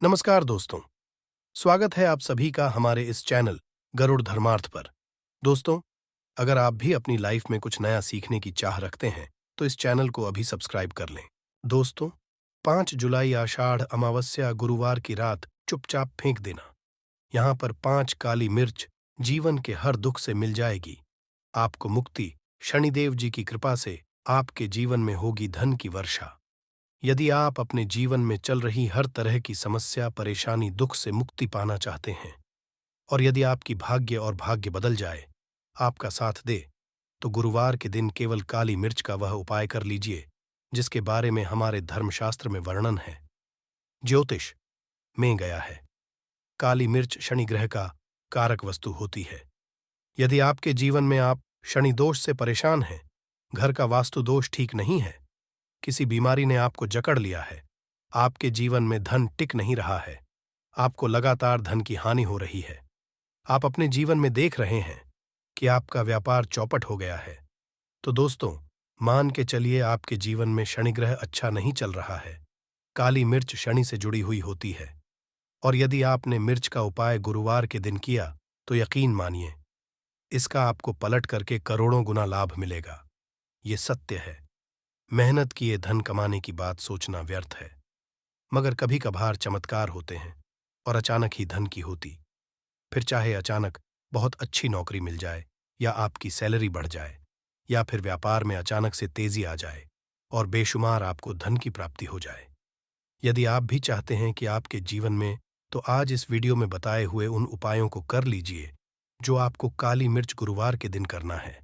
नमस्कार दोस्तों, स्वागत है आप सभी का हमारे इस चैनल गरुड़ धर्मार्थ पर। दोस्तों, अगर आप भी अपनी लाइफ में कुछ नया सीखने की चाह रखते हैं, तो इस चैनल को अभी सब्सक्राइब कर लें। दोस्तों, 5 जुलाई आषाढ़ अमावस्या गुरुवार की रात चुपचाप फेंक देना। यहाँ पर 5 काली मिर्च जीवन के हर दुख से मिल जाएगी। आपको मुक्ति शनिदेव जी की कृपा से आपके जीवन में होगी धन की वर्षा। यदि आप अपने जीवन में चल रही हर तरह की समस्या, परेशानी, दुख से मुक्ति पाना चाहते हैं और यदि आपकी भाग्य बदल जाए, आपका साथ दे, तो गुरुवार के दिन केवल काली मिर्च का वह उपाय कर लीजिए जिसके बारे में हमारे धर्मशास्त्र में वर्णन है, ज्योतिष में गया है। काली मिर्च शनि ग्रह का कारक वस्तु होती है। यदि आपके जीवन में आप शनि दोष से परेशान हैं, घर का वास्तु दोष ठीक नहीं है, किसी बीमारी ने आपको जकड़ लिया है, आपके जीवन में धन टिक नहीं रहा है, आपको लगातार धन की हानि हो रही है, आप अपने जीवन में देख रहे हैं कि आपका व्यापार चौपट हो गया है, तो दोस्तों, मान के चलिए आपके जीवन में शनि ग्रह अच्छा नहीं चल रहा है। काली मिर्च शनि से जुड़ी हुई होती है और यदि आपने मिर्च का उपाय गुरुवार के दिन किया तो यकीन मानिए, इसका आपको पलट करके करोड़ों गुना लाभ मिलेगा। ये सत्य है। मेहनत किए धन कमाने की बात सोचना व्यर्थ है, मगर कभी कभार चमत्कार होते हैं और अचानक ही धन की होती। फिर चाहे अचानक बहुत अच्छी नौकरी मिल जाए या आपकी सैलरी बढ़ जाए या फिर व्यापार में अचानक से तेजी आ जाए और बेशुमार आपको धन की प्राप्ति हो जाए। यदि आप भी चाहते हैं कि आपके जीवन में, तो आज इस वीडियो में बताए हुए उन उपायों को कर लीजिए जो आपको काली मिर्च गुरुवार के दिन करना है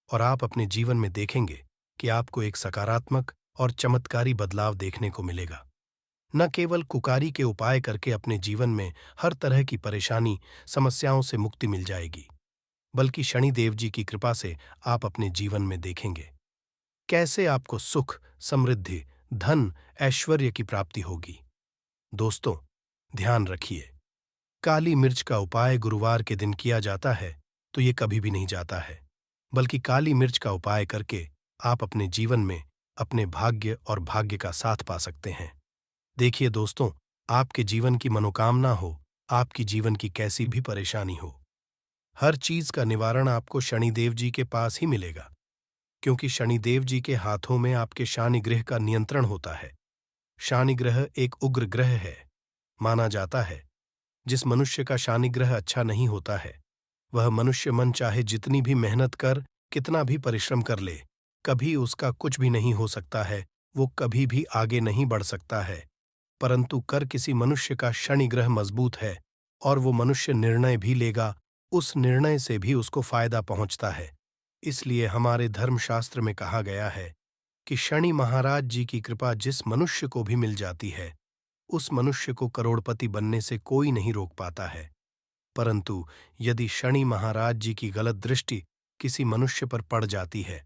और आप अपने जीवन में देखेंगे कि आपको एक सकारात्मक और चमत्कारी बदलाव देखने को मिलेगा। न केवल कुकारी के उपाय करके अपने जीवन में हर तरह की परेशानी, समस्याओं से मुक्ति मिल जाएगी, बल्कि शनिदेव जी की कृपा से आप अपने जीवन में देखेंगे कैसे आपको सुख, समृद्धि, धन, ऐश्वर्य की प्राप्ति होगी। दोस्तों, ध्यान रखिए, काली मिर्च का उपाय गुरुवार के दिन किया जाता है तो ये कभी भी नहीं जाता है, बल्कि काली मिर्च का उपाय करके आप अपने जीवन में अपने भाग्य और भाग्य का साथ पा सकते हैं। देखिए दोस्तों, आपके जीवन की मनोकामना हो, आपकी जीवन की कैसी भी परेशानी हो, हर चीज का निवारण आपको शनिदेव जी के पास ही मिलेगा, क्योंकि शनिदेव जी के हाथों में आपके शानि ग्रह का नियंत्रण होता है। शानि ग्रह एक उग्र ग्रह है। माना जाता है जिस मनुष्य का शानि ग्रह अच्छा नहीं होता है, वह मनुष्य मन चाहे जितनी भी मेहनत कर, कितना भी परिश्रम कर ले, कभी उसका कुछ भी नहीं हो सकता है, वो कभी भी आगे नहीं बढ़ सकता है। परंतु कर किसी मनुष्य का शनि ग्रह मजबूत है और वो मनुष्य निर्णय भी लेगा, उस निर्णय से भी उसको फायदा पहुंचता है। इसलिए हमारे धर्मशास्त्र में कहा गया है कि शनि महाराज जी की कृपा जिस मनुष्य को भी मिल जाती है, उस मनुष्य को करोड़पति बनने से कोई नहीं रोक पाता है। परंतु यदि शनि महाराज जी की गलत दृष्टि किसी मनुष्य पर पड़ जाती है,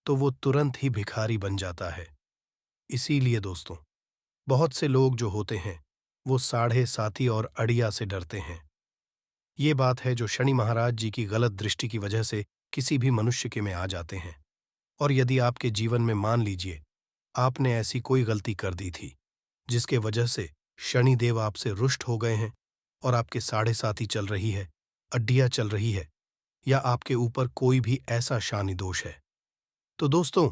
तो वो तुरंत ही भिखारी बन जाता है। इसीलिए दोस्तों, बहुत से लोग जो होते हैं, वो साढ़े साती और अड़िया से डरते हैं। ये बात है जो शनि महाराज जी की गलत दृष्टि की वजह से किसी भी मनुष्य के में आ जाते हैं। और यदि आपके जीवन में मान लीजिए आपने ऐसी कोई गलती कर दी थी जिसके वजह से शनि देव आपसे रुष्ट हो गए हैं और आपके साढ़े साती चल रही है, अड्डियां चल रही है, या आपके ऊपर कोई भी ऐसा शानि दोष है, तो दोस्तों,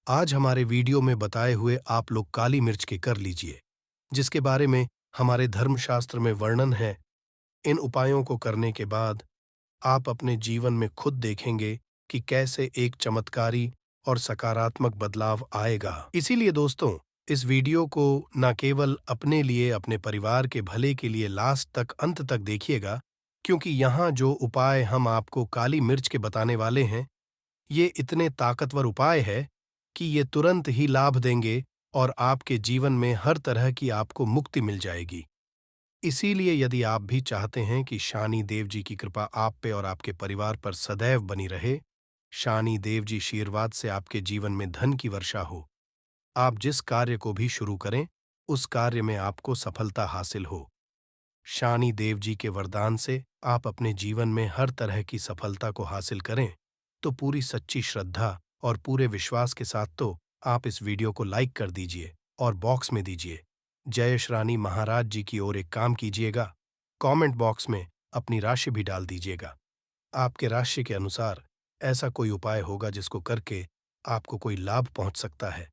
आज हमारे वीडियो में बताए हुए आप लोग काली मिर्च के कर लीजिए, जिसके बारे में हमारे धर्मशास्त्र में वर्णन है। इन उपायों को करने के बाद आप अपने जीवन में खुद देखेंगे कि कैसे एक चमत्कारी और सकारात्मक बदलाव आएगा। इसीलिए दोस्तों, इस वीडियो को न केवल अपने लिए, अपने परिवार के भले के लिए लास्ट तक, अंत तक देखिएगा, क्योंकि यहाँ जो उपाय हम आपको काली मिर्च के बताने वाले हैं, ये इतने ताकतवर उपाय है कि ये तुरंत ही लाभ देंगे और आपके जीवन में हर तरह की आपको मुक्ति मिल जाएगी। इसीलिए यदि आप भी चाहते हैं कि शानि देव जी की कृपा आप पे और आपके परिवार पर सदैव बनी रहे, शानि देव जी आशीर्वाद से आपके जीवन में धन की वर्षा हो, आप जिस कार्य को भी शुरू करें, उस कार्य में आपको सफलता हासिल हो, शानि देव जी के वरदान से आप अपने जीवन में हर तरह की सफलता को हासिल करें, तो पूरी सच्ची श्रद्धा और पूरे विश्वास के साथ तो आप इस वीडियो को लाइक कर दीजिए और बॉक्स में दीजिए जयेश रानी महाराज जी की ओर एक काम कीजिएगा, कमेंट बॉक्स में अपनी राशि भी डाल दीजिएगा। आपके राशि के अनुसार ऐसा कोई उपाय होगा जिसको करके आपको कोई लाभ पहुंच सकता है,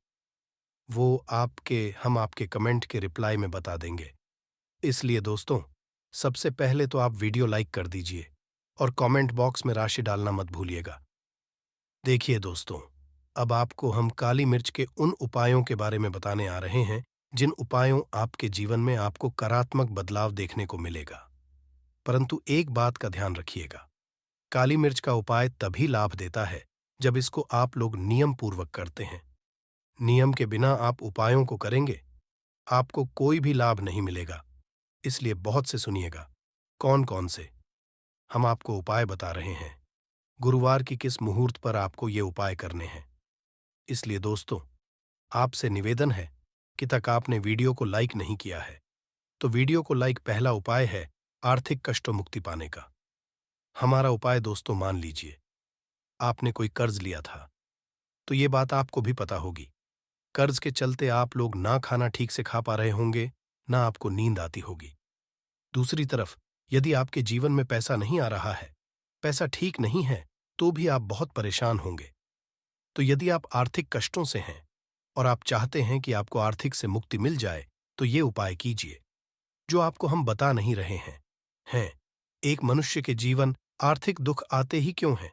वो हम आपके कमेंट के रिप्लाई में बता देंगे। इसलिए दोस्तों, सबसे पहले तो आप वीडियो लाइक कर दीजिए और कमेंट बॉक्स में राशि डालना मत भूलिएगा। देखिए दोस्तों, अब आपको हम काली मिर्च के उन उपायों के बारे में बताने आ रहे हैं जिन उपायों आपके जीवन में आपको सकारात्मक बदलाव देखने को मिलेगा। परंतु एक बात का ध्यान रखिएगा, काली मिर्च का उपाय तभी लाभ देता है जब इसको आप लोग नियम पूर्वक करते हैं। नियम के बिना आप उपायों को करेंगे, आपको कोई भी लाभ नहीं मिलेगा। इसलिए बहुत से सुनिएगा। कौन कौन से हम आपको उपाय बता रहे हैं, गुरुवार की किस मुहूर्त पर आपको ये उपाय करने हैं। इसलिए दोस्तों, आपसे निवेदन है कि तक आपने वीडियो को लाइक नहीं किया है तो वीडियो को लाइक। पहला उपाय है आर्थिक कष्टों मुक्ति पाने का। हमारा उपाय दोस्तों, मान लीजिए आपने कोई कर्ज लिया था, तो ये बात आपको भी पता होगी। कर्ज के चलते आप लोग ना खाना ठीक से खा पा रहे होंगे, ना आपको नींद आती होगी। दूसरी तरफ यदि आपके जीवन में पैसा नहीं आ रहा है, पैसा ठीक नहीं है, तो भी आप बहुत परेशान होंगे। तो यदि आप आर्थिक कष्टों से हैं और आप चाहते हैं कि आपको आर्थिक से मुक्ति मिल जाए, तो ये उपाय कीजिए जो आपको हम बता नहीं रहे हैं। एक मनुष्य के जीवन आर्थिक दुख आते ही क्यों हैं?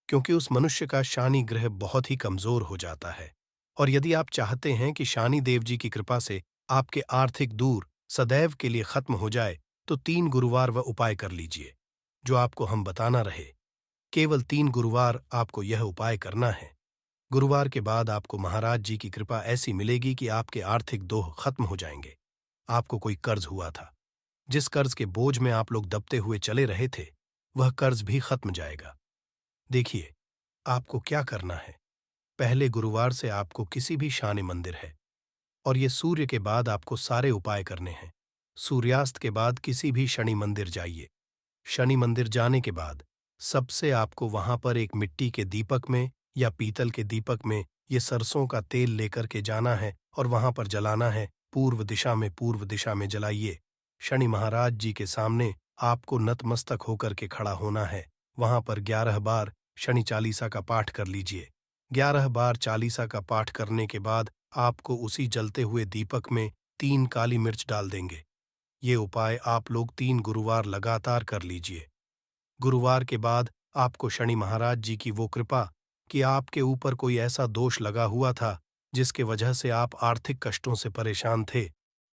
क्योंकि उस मनुष्य का शनि ग्रह बहुत ही कमजोर हो जाता है। और यदि आप चाहते हैं कि शनि देव जी की कृपा से आपके आर्थिक दूर सदैव के लिए खत्म हो जाए, तो 3 गुरुवार वह उपाय कर लीजिए जो आपको हम बताना रहे। केवल 3 गुरुवार आपको यह उपाय करना है। गुरुवार के बाद आपको महाराज जी की कृपा ऐसी मिलेगी कि आपके आर्थिक दोह खत्म हो जाएंगे। आपको कोई कर्ज हुआ था, जिस कर्ज के बोझ में आप लोग दबते हुए चले रहे थे, वह कर्ज भी खत्म जाएगा। देखिए, आपको क्या करना है। पहले गुरुवार से आपको किसी भी शनि मंदिर है, और ये सूर्य के बाद आपको सारे उपाय करने हैं। सूर्यास्त के बाद किसी भी शनि मंदिर जाइए। शनि मंदिर जाने के बाद सबसे आपको वहां पर एक मिट्टी के दीपक में या पीतल के दीपक में ये सरसों का तेल लेकर के जाना है और वहां पर जलाना है। पूर्व दिशा में जलाइए। शनि महाराज जी के सामने आपको नतमस्तक होकर के खड़ा होना है। वहां पर 11 बार शनि चालीसा का पाठ कर लीजिए। 11 बार चालीसा का पाठ करने के बाद आपको उसी जलते हुए दीपक में 3 काली मिर्च डाल देंगे। ये उपाय आप लोग 3 गुरुवार लगातार कर लीजिए। गुरुवार के बाद आपको शनि महाराज जी की वो कृपा कि आपके ऊपर कोई ऐसा दोष लगा हुआ था जिसके वजह से आप आर्थिक कष्टों से परेशान थे,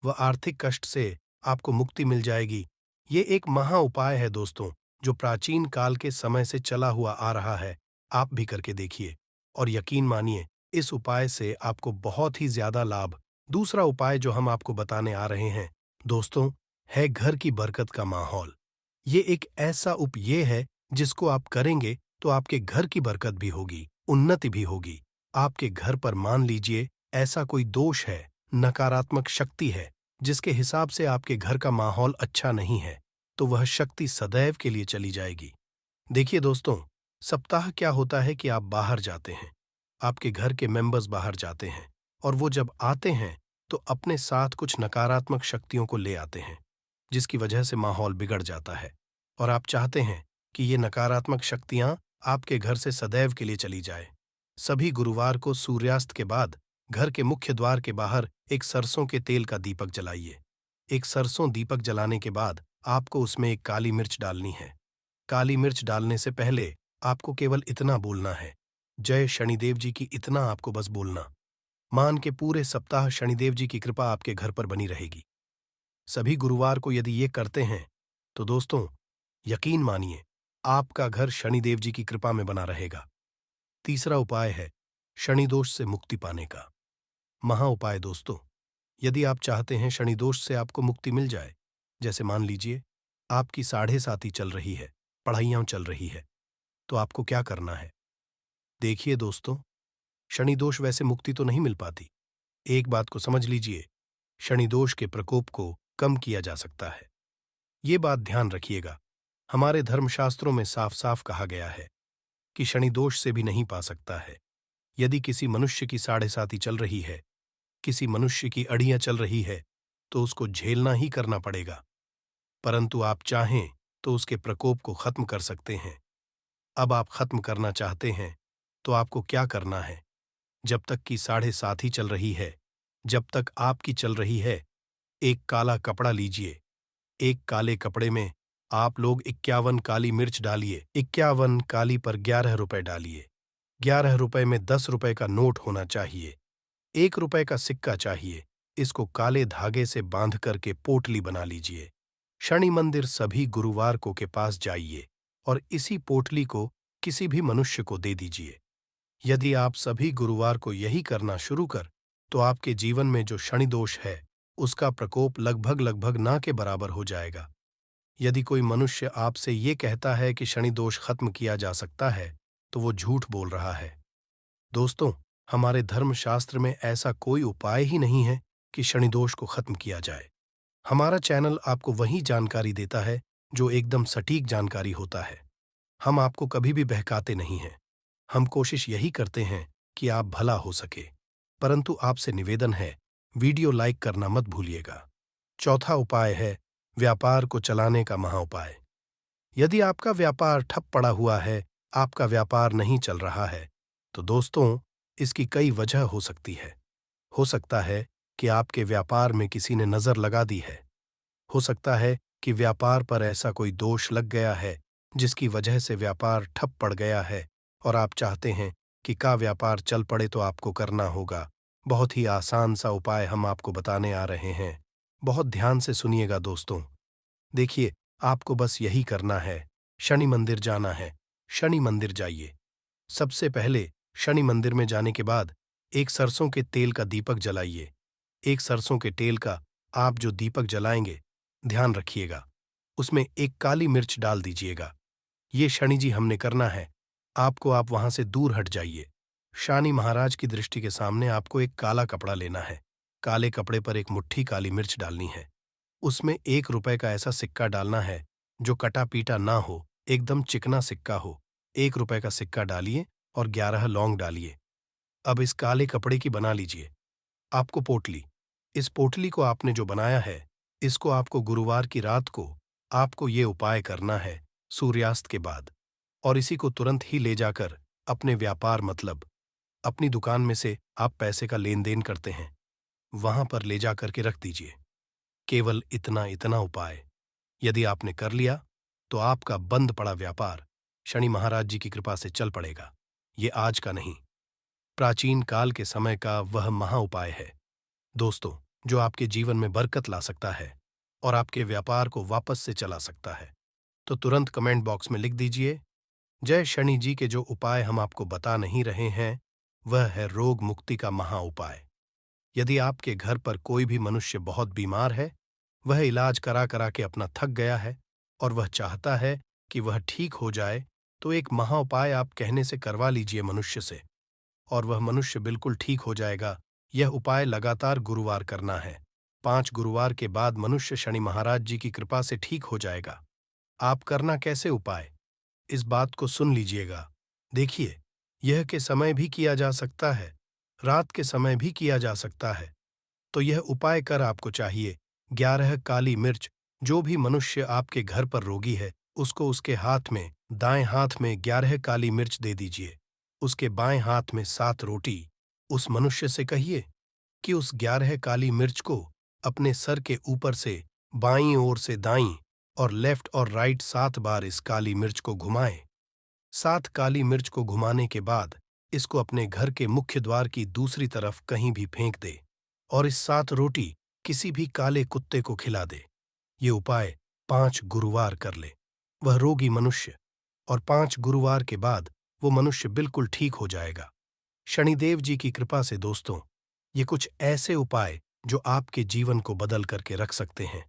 वह आर्थिक कष्ट से आपको मुक्ति मिल जाएगी। ये एक महा उपाय है दोस्तों, जो प्राचीन काल के समय से चला हुआ आ रहा है। आप भी करके देखिए और यकीन मानिए, इस उपाय से आपको बहुत ही ज्यादा लाभ। दूसरा उपाय जो हम आपको बताने आ रहे हैं दोस्तों, है घर की बरकत का माहौल। ये एक ऐसा उपाय है जिसको आप करेंगे तो आपके घर की बरकत भी होगी, उन्नति भी होगी। आपके घर पर मान लीजिए ऐसा कोई दोष है, नकारात्मक शक्ति है, जिसके हिसाब से आपके घर का माहौल अच्छा नहीं है, तो वह शक्ति सदैव के लिए चली जाएगी। देखिए दोस्तों, सप्ताह क्या होता है कि आप बाहर जाते हैं, आपके घर के मेंबर्स बाहर जाते हैं, और वो जब आते हैं तो अपने साथ कुछ नकारात्मक शक्तियों को ले आते हैं, जिसकी वजह से माहौल बिगड़ जाता है। और आप चाहते हैं कि ये नकारात्मक शक्तियां आपके घर से सदैव के लिए चली जाए। सभी गुरुवार को सूर्यास्त के बाद घर के मुख्य द्वार के बाहर एक सरसों के तेल का दीपक जलाइए। एक सरसों दीपक जलाने के बाद आपको उसमें एक काली मिर्च डालनी है। काली मिर्च डालने से पहले आपको केवल इतना बोलना है, जय शनिदेव जी की। इतना आपको बस बोलना। मान के पूरे सप्ताह शनिदेव जी की कृपा आपके घर पर बनी रहेगी। सभी गुरुवार को यदि ये करते हैं तो दोस्तों, यकीन मानिए, आपका घर शनिदेव जी की कृपा में बना रहेगा। तीसरा उपाय है शनि दोष से मुक्ति पाने का महा उपाय। दोस्तों, यदि आप चाहते हैं शनि दोष से आपको मुक्ति मिल जाए, जैसे मान लीजिए आपकी 7.5 चल रही है, पढ़ाइयां चल रही है, तो आपको क्या करना है। देखिए दोस्तों, शनि दोष वैसे मुक्ति तो नहीं मिल पाती। एक बात को समझ लीजिए, शनि दोष के प्रकोप को कम किया जा सकता है। ये बात ध्यान रखिएगा। हमारे धर्मशास्त्रों में साफ साफ कहा गया है कि शनि दोष से भी नहीं पा सकता है। यदि किसी मनुष्य की 7.5 चल रही है, किसी मनुष्य की अड़ियां चल रही है, तो उसको झेलना ही करना पड़ेगा, परंतु आप चाहें तो उसके प्रकोप को खत्म कर सकते हैं। अब आप खत्म करना चाहते हैं तो आपको क्या करना है? जब तक कि 7:30 ही चल रही है, जब तक आपकी चल रही है, एक काला कपड़ा लीजिए। एक काले कपड़े में आप लोग 51 काली मिर्च डालिए। 51 काली पर 11 रुपए डालिए। 11 रुपए में 10 रुपए का नोट होना चाहिए। 1 रुपए का सिक्का चाहिए। इसको काले धागे से बांध करके पोटली बना लीजिए। शनि मंदिर सभी गुरुवार को के पास जाइए और इसी पोटली को किसी भी मनुष्य को दे दीजिए। यदि आप सभी गुरुवार को यही करना शुरू कर, तो आपके जीवन में जो शनि दोष है, उसका प्रकोप लगभग लगभग ना के बराबर हो जाएगा। यदि कोई मनुष्य आपसे ये कहता है कि शनि दोष खत्म किया जा सकता है, तो वो झूठ बोल रहा है। दोस्तों, हमारे धर्मशास्त्र में ऐसा कोई उपाय ही नहीं है कि शनि दोष को खत्म किया जाए। हमारा चैनल आपको वही जानकारी देता है जो एकदम सटीक जानकारी होता है। हम आपको कभी भी बहकाते नहीं हैं। हम कोशिश यही करते हैं कि आप भला हो सके, परंतु आपसे निवेदन है, वीडियो लाइक करना मत भूलिएगा। चौथा उपाय है व्यापार को चलाने का महाउपाय। यदि आपका व्यापार ठप पड़ा हुआ है, आपका व्यापार नहीं चल रहा है, तो दोस्तों, इसकी कई वजह हो सकती है। हो सकता है कि आपके व्यापार में किसी ने नजर लगा दी है। हो सकता है कि व्यापार पर ऐसा कोई दोष लग गया है जिसकी वजह से व्यापार ठप पड़ गया है और आप चाहते हैं कि का व्यापार चल पड़े। तो आपको करना होगा, बहुत ही आसान सा उपाय हम आपको बताने आ रहे हैं। बहुत ध्यान से सुनिएगा दोस्तों। देखिए, आपको बस यही करना है, शनि मंदिर जाना है। शनि मंदिर जाइए। सबसे पहले शनि मंदिर में जाने के बाद एक सरसों के तेल का दीपक जलाइए। एक सरसों के तेल का आप जो दीपक जलाएंगे, ध्यान रखिएगा, उसमें एक काली मिर्च डाल दीजिएगा। ये शनि जी हमने करना है। आपको आप वहां से दूर हट जाइए। शनि महाराज की दृष्टि के सामने आपको एक काला कपड़ा लेना है। काले कपड़े पर एक मुट्ठी काली मिर्च डालनी है। उसमें 1 रुपए का ऐसा सिक्का डालना है जो कटा पीटा ना हो, एकदम चिकना सिक्का हो। 1 रुपए का सिक्का डालिए और 11 लौंग डालिए। अब इस काले कपड़े की बना लीजिए आपको पोटली। इस पोटली को आपने जो बनाया है, इसको आपको गुरुवार की रात को आपको ये उपाय करना है सूर्यास्त के बाद, और इसी को तुरंत ही ले जाकर अपने व्यापार मतलब अपनी दुकान में से आप पैसे का लेन देन करते हैं, वहां पर ले जाकर के रख दीजिए। केवल इतना इतना उपाय यदि आपने कर लिया, तो आपका बंद पड़ा व्यापार शनि महाराज जी की कृपा से चल पड़ेगा। ये आज का नहीं, प्राचीन काल के समय का वह महा उपाय है दोस्तों, जो आपके जीवन में बरकत ला सकता है और आपके व्यापार को वापस से चला सकता है। तो तुरंत कमेंट बॉक्स में लिख दीजिए, जय शनि जी। के जो उपाय हम आपको बता नहीं रहे हैं, वह है रोग मुक्ति का महा उपाय। यदि आपके घर पर कोई भी मनुष्य बहुत बीमार है, वह इलाज करा करा के अपना थक गया है और वह चाहता है कि वह ठीक हो जाए, तो एक महा उपाय आप कहने से करवा लीजिए मनुष्य से, और वह मनुष्य बिल्कुल ठीक हो जाएगा। यह उपाय लगातार गुरुवार करना है। 5 गुरुवार के बाद मनुष्य शनि महाराज जी की कृपा से ठीक हो जाएगा। आप करना कैसे उपाय, इस बात को सुन लीजिएगा। देखिए, यह के समय भी किया जा सकता है, रात के समय भी किया जा सकता है। तो यह उपाय कर आपको चाहिए 11 काली मिर्च। जो भी मनुष्य आपके घर पर रोगी है, उसको उसके हाथ में, दाएं हाथ में 11 काली मिर्च दे दीजिए। उसके बाएं हाथ में 7 रोटी। उस मनुष्य से कहिए कि उस 11 काली मिर्च को अपने सर के ऊपर से बाईं ओर से दाईं और लेफ्ट और राइट 7 बार इस काली मिर्च को घुमाएं। 7 काली मिर्च को घुमाने के बाद इसको अपने घर के मुख्य द्वार की दूसरी तरफ कहीं भी फेंक दे और इस 7 रोटी किसी भी काले कुत्ते को खिला दे। ये उपाय 5 गुरुवार कर ले वह रोगी मनुष्य, और 5 गुरुवार के बाद वो मनुष्य बिल्कुल ठीक हो जाएगा शनिदेव जी की कृपा से। दोस्तों, ये कुछ ऐसे उपाय जो आपके जीवन को बदल करके रख सकते हैं।